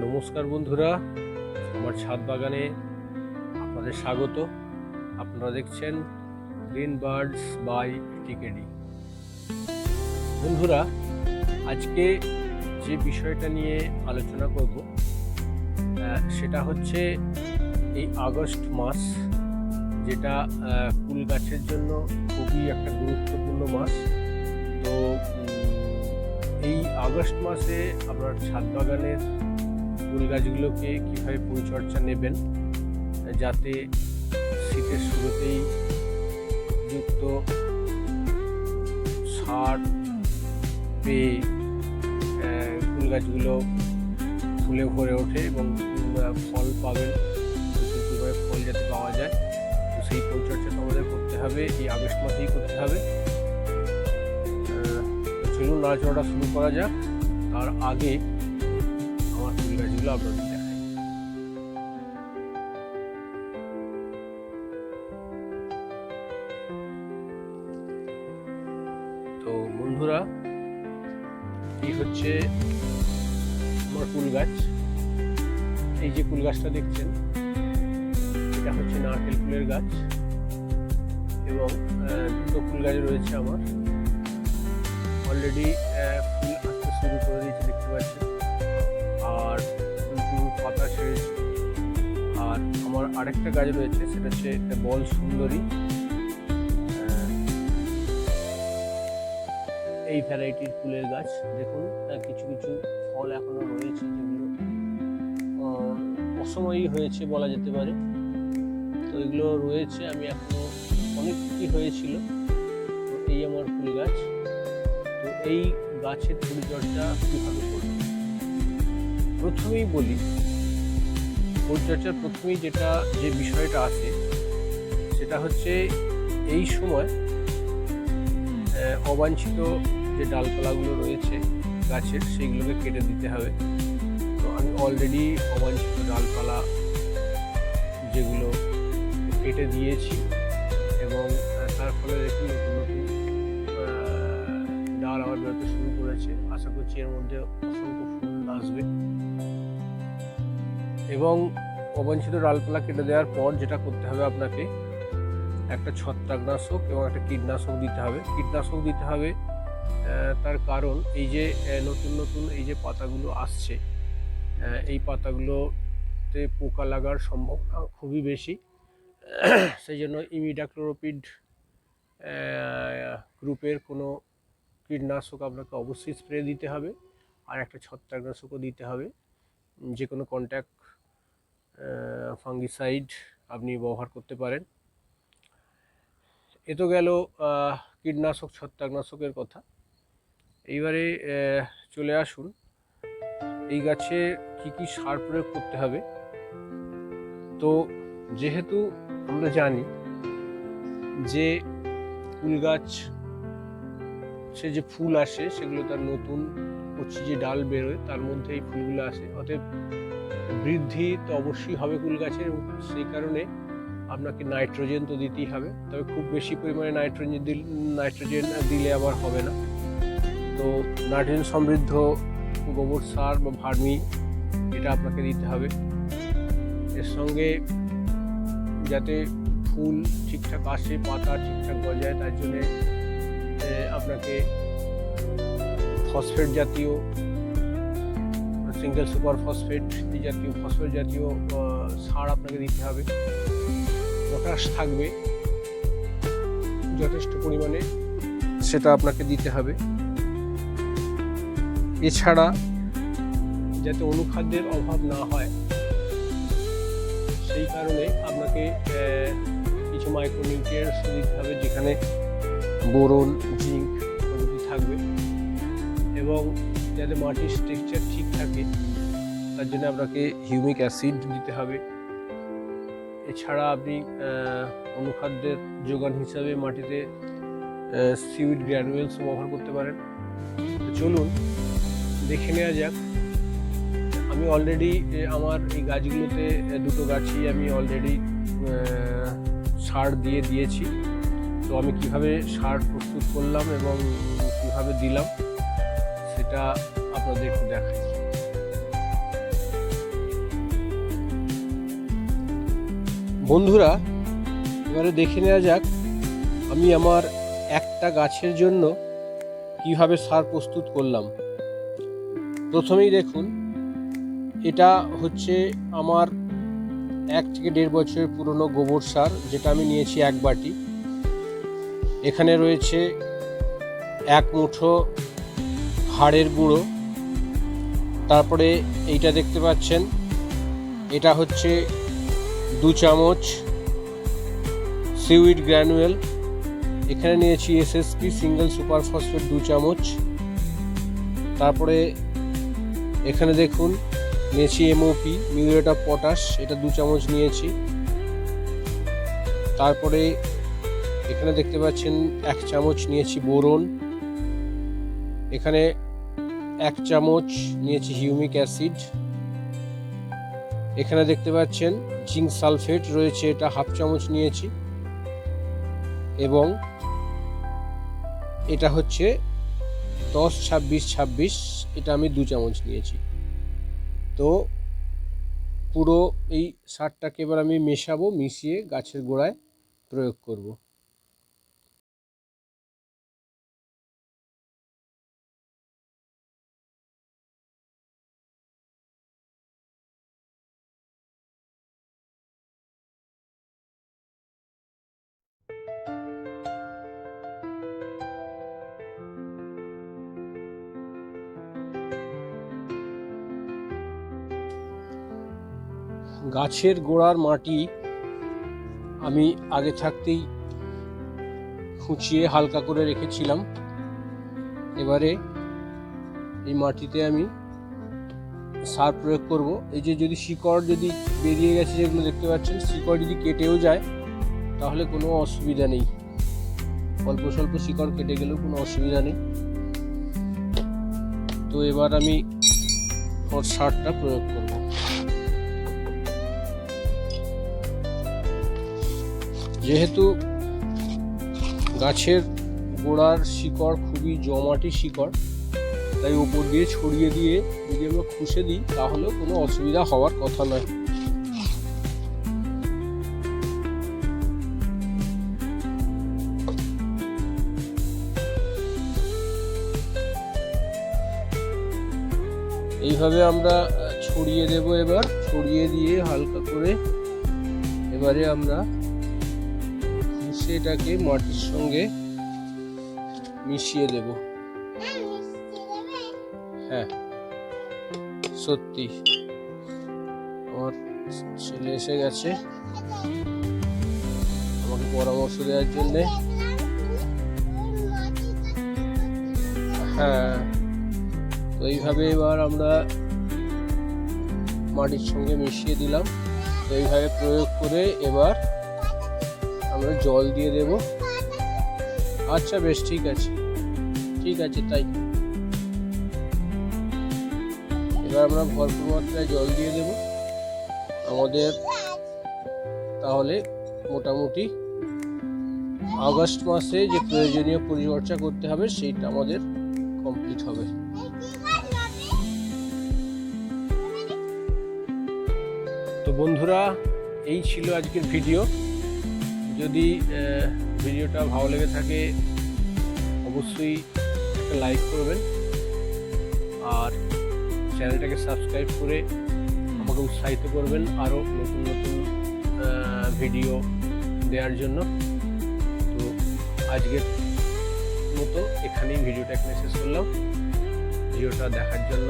নমস্কার বন্ধুরা, আমার ছাদ বাগানে আপনাদের স্বাগত। আপনারা দেখছেন গ্রিন বার্ডস বাই টিকেডি। বন্ধুরা, আজকে যে বিষয়টা নিয়ে আলোচনা করব সেটা হচ্ছে এই আগস্ট মাস, যেটা ফুল গাছের জন্য খুবই একটা গুরুত্বপূর্ণ মাস। তো এই আগস্ট মাসে আপনার ছাদ বাগানের ফুল গাছগুলোকে কীভাবে পরিচর্যা নেবেন যাতে শীতের শুরুতেই যুক্ত সার পেয়ে ফুল গাছগুলো ফুলে ভরে ওঠে এবং ফল পাবেন, কীভাবে ফল যাতে পাওয়া যায়, তো সেই পরিচর্যাটা আমাদের করতে হবে, এই আগস্ট মাসেই করতে হবে। চলুন নাড়াচাড়াটা শুরু করা যাক। তার আগে আমার ফুল গাছগুলো আপনাদের দেখাই। তো বন্ধুরা, এই হচ্ছে আমার ফুল গাছ। এই যে ফুল গাছটা দেখছেন, এটা হচ্ছে নারকেল ফুলের গাছ এবং দুটো ফুল গাছ রয়েছে আমার। অলরেডি ফুল আসতে শুরু করে দিয়েছে, দেখতে পাচ্ছেন, আর পাতা ছেড়েছে। আর আমার আরেকটা গাছ রয়েছে, সেটা হচ্ছে বল সুন্দরী। এই ভ্যারাইটির ফুলের গাছ দেখুন, কিছু কিছু ফল এখনো রয়েছে যেগুলো অসময়ই হয়েছে বলা যেতে পারে। তো এগুলো রয়েছে, আমি এখনো অনেক কি হয়েছিল। তো এই আমার ফুল গাছ। তো এই গাছের পরিচর্যা কীভাবে করব প্রথমেই বলি। পরিচর্যার প্রথমেই যে বিষয়টা আছে সেটা হচ্ছে এই সময় অবাঞ্ছিত যে ডালপালাগুলো রয়েছে গাছের, সেইগুলোকে কেটে দিতে হবে। তো আমি অলরেডি অবাঞ্ছিত ডালপালা যেগুলো কেটে দিয়েছি এবং তার ফলে দেখুন নতুন নতুন ডাল আবার বেরোতে শুরু করেছে। আশা করছি এর মধ্যে অসংখ্য ফুল আসবে। এবং অবাঞ্ছিত ডালপালা কেটে দেওয়ার পর যেটা করতে হবে, আপনাকে একটা ছত্রাকনাশক এবং একটা কীটনাশক দিতে হবে। কীটনাশক দিতে হবে তার কারণ এই যে নতুন নতুন এই যে পাতাগুলো আসছে, এই পাতাগুলোতে পোকা লাগার সম্ভাবনা খুবই বেশি। সেই জন্য ইমিডাক্লোপিড গ্রুপের কোনো কীটনাশক আপনাকে অবশ্যই স্প্রে দিতে হবে, আর একটা ছত্রাকনাশকও দিতে হবে। যে কোনো কন্ট্যাক্ট ফাঙ্গিসাইড আপনি ব্যবহার করতে পারেন। এ তো গেল কীটনাশক ছত্রাকনাশকের কথা। এইবারে চলে আসুন এই গাছে কি কি সার প্রয়োগ করতে হবে। তো যেহেতু আমরা জানি যে ফুল গাছ সে যে ফুল আসে সেগুলো তার নতুন কচি যে ডাল বেরোয় তার মধ্যে এই ফুলগুলো আসে, অতএব বৃদ্ধি তো অবশ্যই হবে ফুল গাছের। সেই কারণে আপনাকে নাইট্রোজেন তো দিতেই হবে, তবে খুব বেশি পরিমাণে নাইট্রোজেন দিলে আবার হবে না। তো নাইট্রোজেন সমৃদ্ধ গোবর সার বা ভার্মি এটা আপনাকে দিতে হবে। এর সঙ্গে যাতে ফুল ঠিকঠাক আসে, পাতা ঠিকঠাক গজায়, তার জন্যে আপনাকে ফসফেট জাতীয়, সিঙ্গেল সুপার ফসফেট জাতীয়, ফসফেট জাতীয় সার আপনাকে দিতে হবে। পটাশ থাকবে যথেষ্ট পরিমাণে, সেটা আপনাকে দিতে হবে। এছাড়া যাতে অনুখাদ্যের অভাব না হয় সেই কারণে আপনাকে কিছু মাইক্রোনিউট্রিয়েন্টস দিতে হবে, যেখানে বোরন, জিঙ্ক প্রভৃতি থাকবে। এবং যাতে মাটির স্ট্রাকচার ঠিক থাকে তার জন্য আপনাকে হিউমিক অ্যাসিড দিতে হবে। এছাড়া আপনি অনুখাদ্যের যোগান হিসাবে মাটিতে সিউইড গ্র্যানুয়েলস ব্যবহার করতে পারেন। তো চলুন দেখে নেওয়া যাক। আমি অলরেডি আমার এই গাছগুলোতে দুটো গাছই আমি অলরেডি সার দিয়েছি। তো আমি কিভাবে সার প্রস্তুত করলাম এবং কিভাবে দিলাম সেটা আপনাদের একটু দেখাই। বন্ধুরা, এবারে দেখে নেওয়া যাক আমি আমার একটা গাছের জন্য কিভাবে সার প্রস্তুত করলাম। প্রথমেই দেখুন, এটা হচ্ছে আমার 1 থেকে 1.5 বছরের পুরনো গোবর সার, যেটা আমি নিয়েছি 1 বাটি। এখানে রয়েছে 1 মুঠো হাড়ের গুঁড়ো, তারপরে এইটা দেখতে পাচ্ছেন, এটা হচ্ছে 2 চামচ সিউইড গ্র্যানুয়েল। এখানে নিয়েছি এসএসপি সিঙ্গেল সুপার ফসফেট 2 চামচ। তারপরে এখানে দেখুন নিয়েছি এমওপি মিউরেট অফ পটাশ, এটা 2 চামচ নিয়েছি। তারপরে এখানে দেখতে পাচ্ছেন 1 চামচ নিয়েছি বোরন। এখানে 1 চামচ নিয়েছি হিউমিক অ্যাসিড। এখানে দেখতে পাচ্ছেন জিঙ্ক সালফেট রয়েছে, এটা 1/2 চামচ নিয়েছি। এবং এটা হচ্ছে 10-26-26, এটা আমি 2 চামচ নিয়েছি। তো পুরো এই সারটাকে এবার আমি মেশাবো, মিশিয়ে গাছের গোড়ায় প্রয়োগ করব। গাছের গোড়ার মাটি আমি আগে থাকতেই খুঁচিয়ে হালকা করে রেখেছিলাম। এবারে এই মাটিতে আমি সার প্রয়োগ করব। এই যে যদি শিকড় যদি বেরিয়ে গেছে, যেগুলো দেখতে পাচ্ছেন, শিকড় যদি কেটেও যায় তাহলে কোনো অসুবিধা নেই, অল্প স্বল্প শিকড় কেটে গেলেও কোনো অসুবিধা নেই। তো এবার আমি সারটা প্রয়োগ করব। যেহেতু গাছের গোড়ার শিকড় খুবই জমাটি শিকড়, তাই উপর দিয়ে ছড়িয়ে দিয়ে যদি আমরা খুশে দিই তাহলেও কোনো অসুবিধা হওয়ার কথা নয়। এইভাবে আমরা ছড়িয়ে দেব। এবার ছড়িয়ে দিয়ে হালকা করে এবারে আমরা সেটাকে মাটির সঙ্গে মিশিয়ে দেব। হ্যাঁ, সত্যি আমার ছেলে এসে গেছে আমাকে পরামর্শ দেওয়ার জন্যে। হ্যাঁ, তো এইভাবে এবার আমরা মাটির সঙ্গে মিশিয়ে দিলাম। তো এইভাবে প্রয়োগ করে এবার আমরা জল দিয়ে দেব। আচ্ছা, বেশ, ঠিক আছে, ঠিক আছে। তাই এবার আমরা ভরপুর মাত্রায় জল দিয়ে দেব। আমাদের তাহলে মোটামুটি আগস্ট মাসে যে প্রয়োজনীয় পরিচর্যা করতে হবে সেইটা আমাদের কমপ্লিট হবে। তো বন্ধুরা, এই ছিল আজকের ভিডিও। যদি ভিডিওটা ভালো লেগে থাকে অবশ্যই একটা লাইক করবেন, আর চ্যানেলটাকে সাবস্ক্রাইব করে আমাকে উৎসাহিত করবেন আরও নতুন নতুন ভিডিও দেওয়ার জন্য। তো আজকের মতো এখানেই ভিডিওটা শেষ করলাম। ভিডিওটা দেখার জন্য